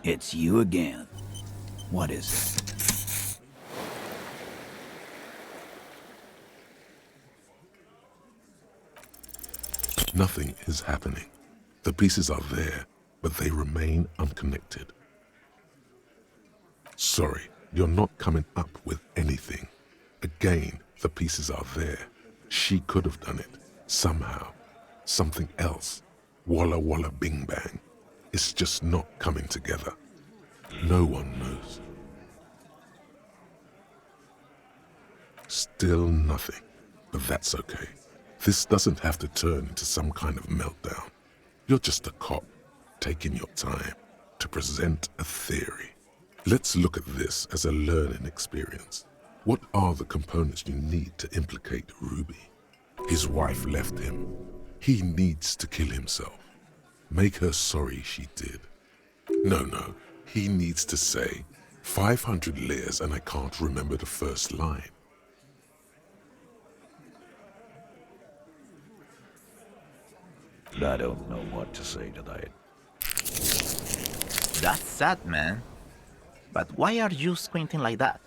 It's you again. What is it? Nothing is happening. The pieces are there, but they remain unconnected. Sorry, you're not coming up with anything. Again, the pieces are there. She could have done it. Somehow. Something else. Walla walla bing bang. It's just not coming together. No one knows. Still nothing. But that's okay. This doesn't have to turn into some kind of meltdown. You're just a cop, taking your time to present a theory. Let's look at this as a learning experience. What are the components you need to implicate Ruby? His wife left him. He needs to kill himself. Make her sorry she did. No. He needs to say, 500 layers and I can't remember the first line. I don't know what to say to that. That's sad, man. But why are you squinting like that?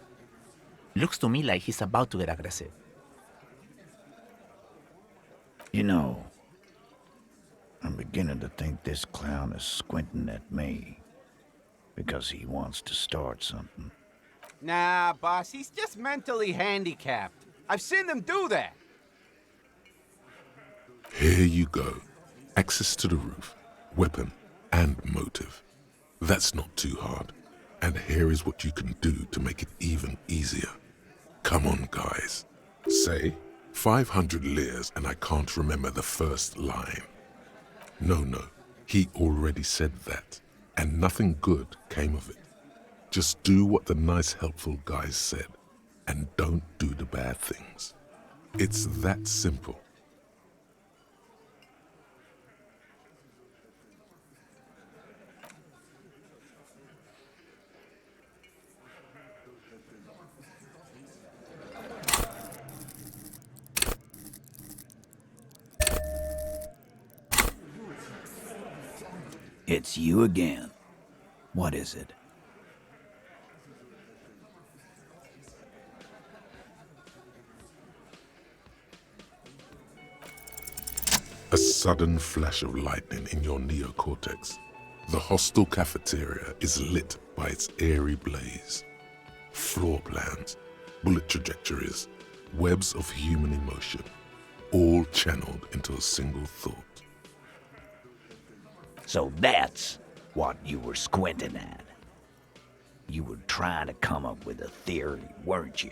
Looks to me like he's about to get aggressive. You know, I'm beginning to think this clown is squinting at me because he wants to start something. Nah, boss, he's just mentally handicapped. I've seen him do that. Here you go. Access to the roof, weapon, and motive. That's not too hard. And here is what you can do to make it even easier. Come on, guys. Say, 500 layers and I can't remember the first line. No. He already said that, and nothing good came of it. Just do what the nice, helpful guys said, and don't do the bad things. It's that simple. It's you again. What is it? A sudden flash of lightning in your neocortex. The hostel cafeteria is lit by its airy blaze. Floor plans, bullet trajectories, webs of human emotion, all channeled into a single thought. So that's what you were squinting at. You were trying to come up with a theory, weren't you?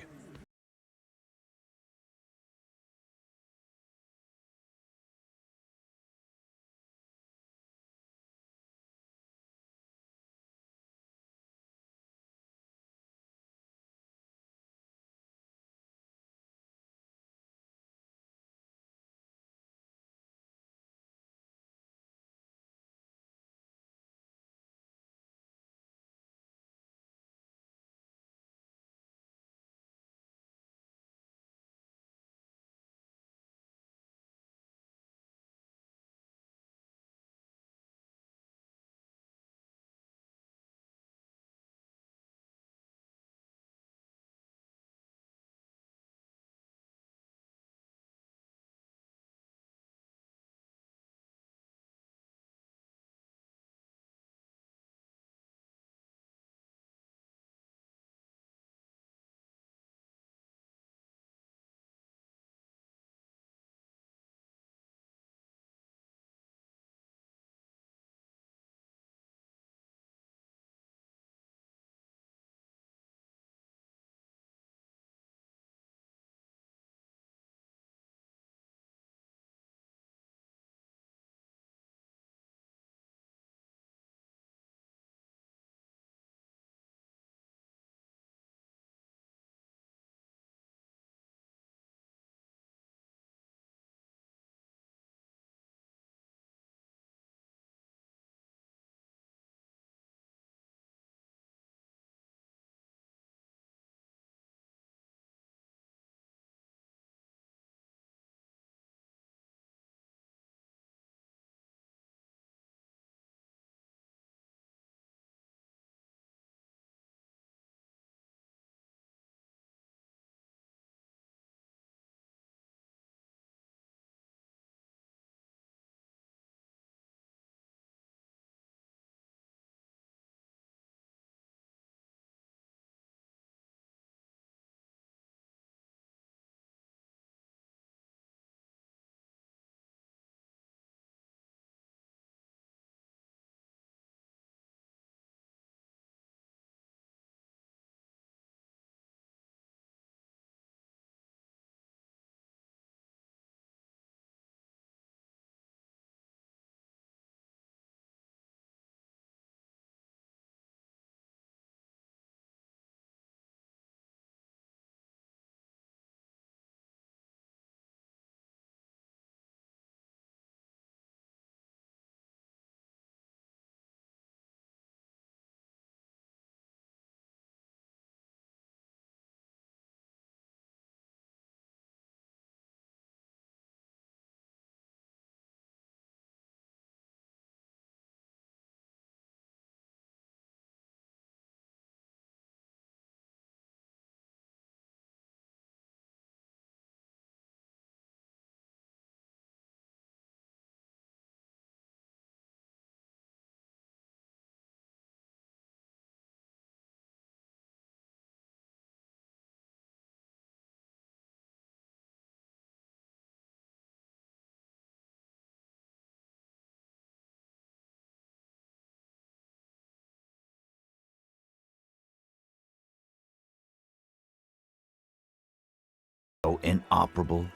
So inoperable?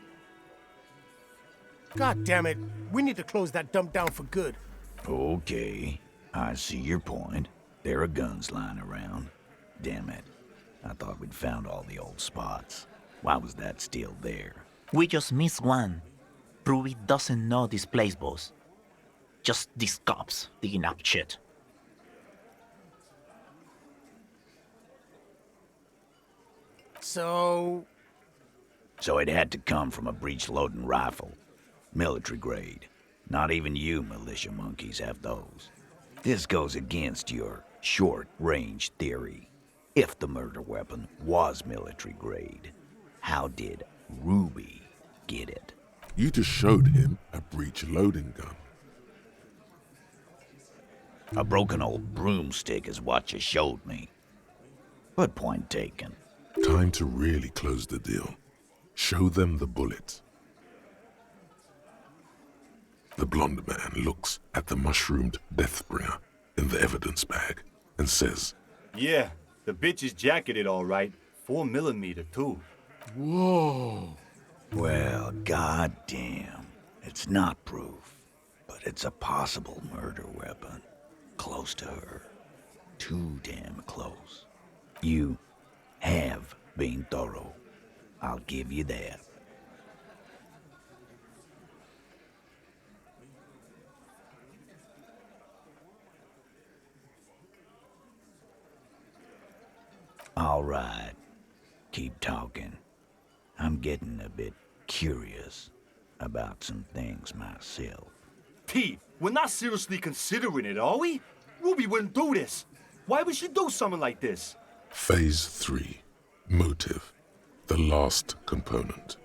God damn it. We need to close that dump down for good. Okay, I see your point. There are guns lying around. Damn it. I thought we'd found all the old spots. Why was that still there? We just missed one. Ruby doesn't know this place, boss. Just these cops digging up shit. So, So it had to come from a breech-loading rifle. Military grade. Not even you militia monkeys have those. This goes against your short-range theory. If the murder weapon was military grade, how did Ruby get it? You just showed him a breech loading gun. A broken old broomstick is what you showed me. But point taken. Time to really close the deal. Show them the bullet. The blonde man looks at the mushroomed deathbringer in the evidence bag and says, Yeah, the bitch is jacketed all right. 4mm too. "Whoa." Well, goddamn. It's not proof, but it's a possible murder weapon. Close to her. Too damn close. You have been thorough. I'll give you that. All right. Keep talking. I'm getting a bit curious about some things myself. T, we're not seriously considering it, are we? Ruby wouldn't do this. Why would she do something like this? Phase 3. Motive. The last component.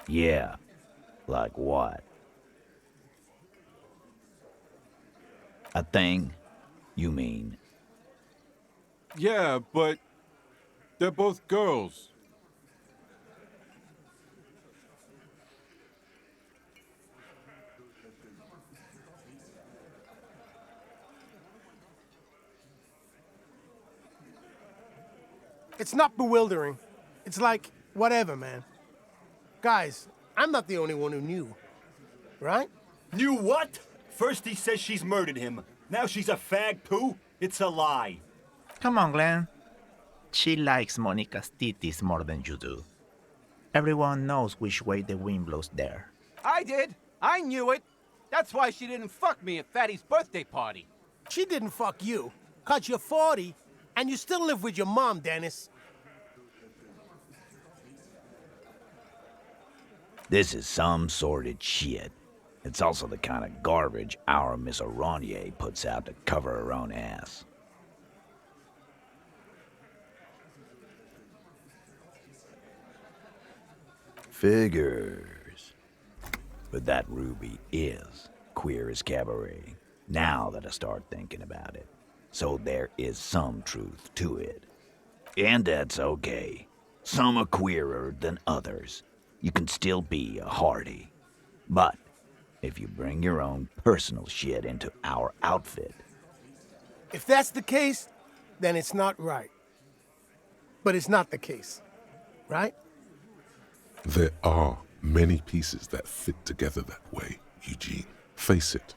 Yeah. Like what? A thing? You mean? Yeah, but they're both girls. it's not bewildering. It's like, whatever, man. Guys, I'm not the only one who knew. Right? Knew what? First he says she's murdered him. Now she's a fag too? It's a lie. Come on, Glenn. She likes Monica's titties more than you do. Everyone knows which way the wind blows there. I did. I knew it. That's why she didn't fuck me at Fatty's birthday party. She didn't fuck you, 'cause you're 40, and you still live with your mom, Dennis. This is some sordid shit. It's also the kind of garbage our Miss Aronier puts out to cover her own ass. Figures. But that Ruby is queer as cabaret, now that I start thinking about it. So there is some truth to it. And that's okay. Some are queerer than others. You can still be a Hardy. But if you bring your own personal shit into our outfit... If that's the case, then it's not right. But it's not the case, right? There are many pieces that fit together that way, Eugene. Face it.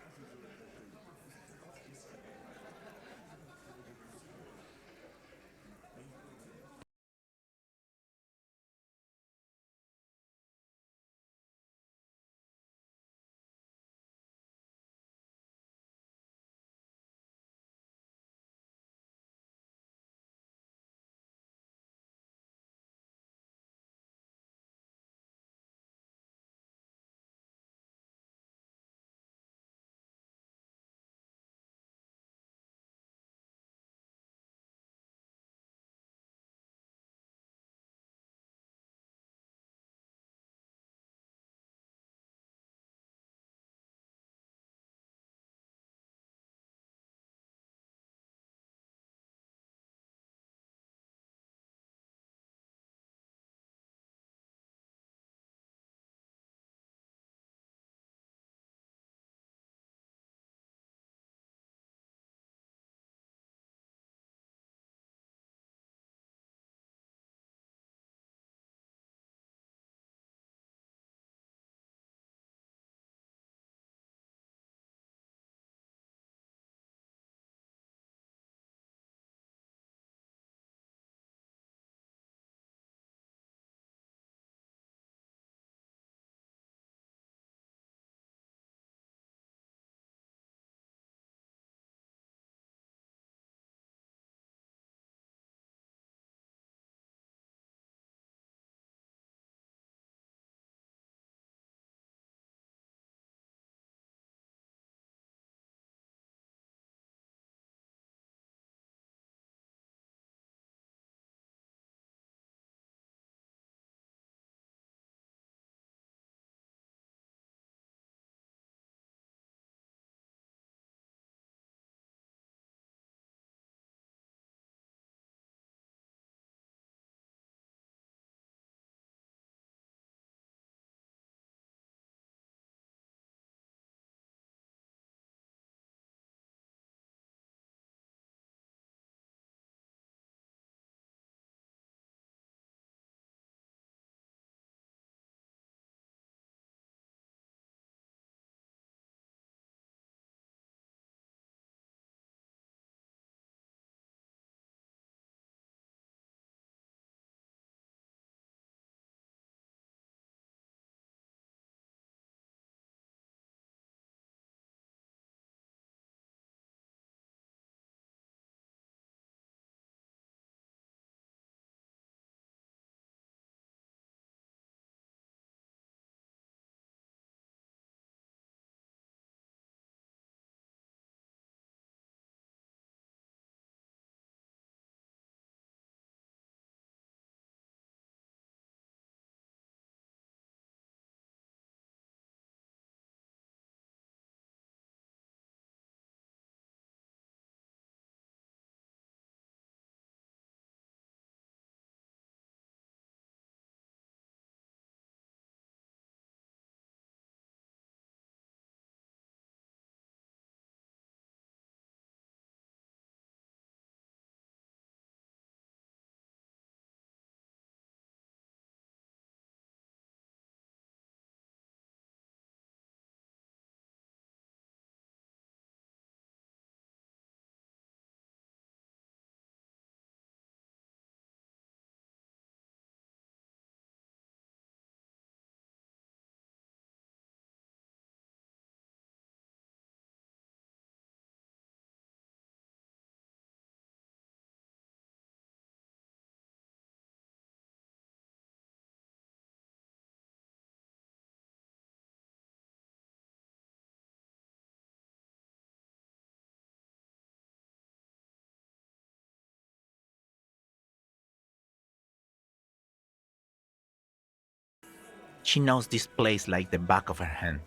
She knows this place like the back of her hand.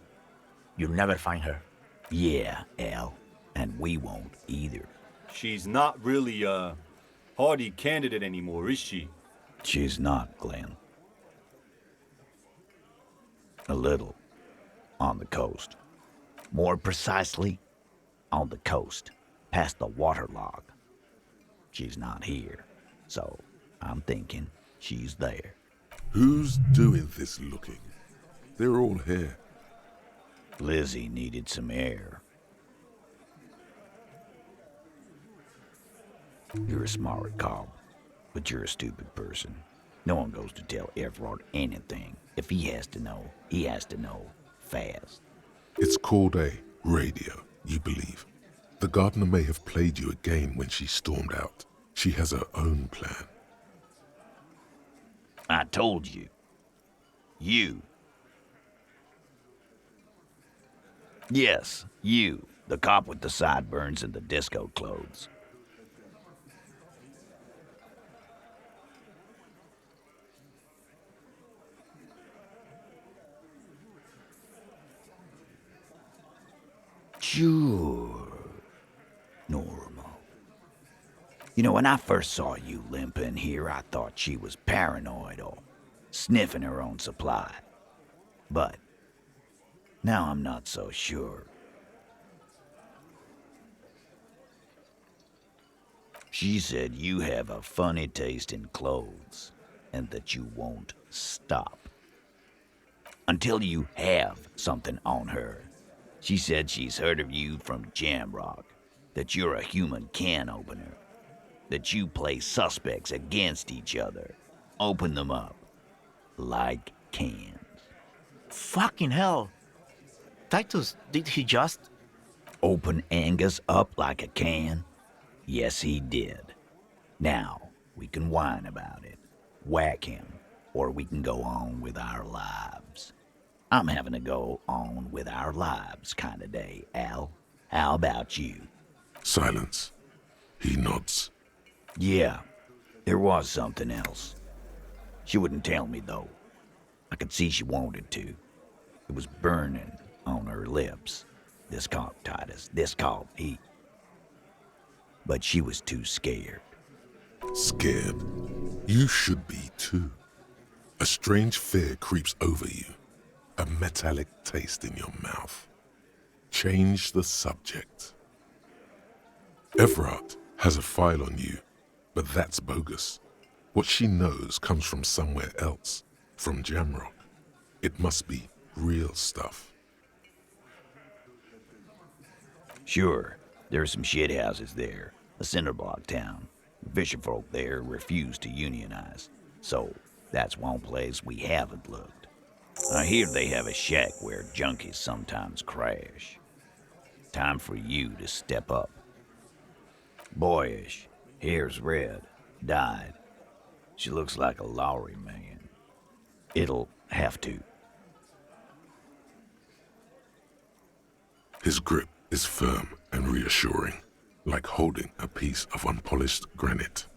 You'll never find her. Yeah, Al. And we won't either. She's not really a hardy candidate anymore, is she? She's not, Glenn. A little. On the coast. More precisely, on the coast, past the waterlog. She's not here, so I'm thinking she's there. Who's doing this looking? They're all here. Lizzie needed some air. You're a smart cop, but you're a stupid person. No one goes to tell Everard anything. If he has to know, he has to know fast. It's called a radio, you believe. The gardener may have played you a game when she stormed out. She has her own plan. I told you. You. Yes, you. The cop with the sideburns and the disco clothes. Sure. Normal. You know, when I first saw you limping here, I thought she was paranoid or sniffing her own supply. But now I'm not so sure. She said you have a funny taste in clothes and that you won't stop until you have something on her. She said she's heard of you from Jamrock, that you're a human can opener, that you play suspects against each other, open them up like cans. Fucking hell. Titus, did he just... Open Angus up like a can? Yes, he did. Now, we can whine about it, whack him, or we can go on with our lives. I'm having a go on with our lives kind of day, Al. How about you? Silence. He nods. Yeah, there was something else. She wouldn't tell me, though. I could see she wanted to. It was burning on her lips. This called Titus. This called heat. But she was too scared. Scared? You should be too. A strange fear creeps over you. A metallic taste in your mouth. Change the subject. Everard has a file on you, but that's bogus. What she knows comes from somewhere else, from Jamrock. It must be real stuff. Sure, there's some shithouses there. A cinderblock town. The fisherfolk there refuse to unionize. So, that's one place we haven't looked. I hear they have a shack where junkies sometimes crash. Time for you to step up. Boyish, hair's red, dyed. She looks like a Lowry man. It'll have to. His grip is firm and reassuring, like holding a piece of unpolished granite.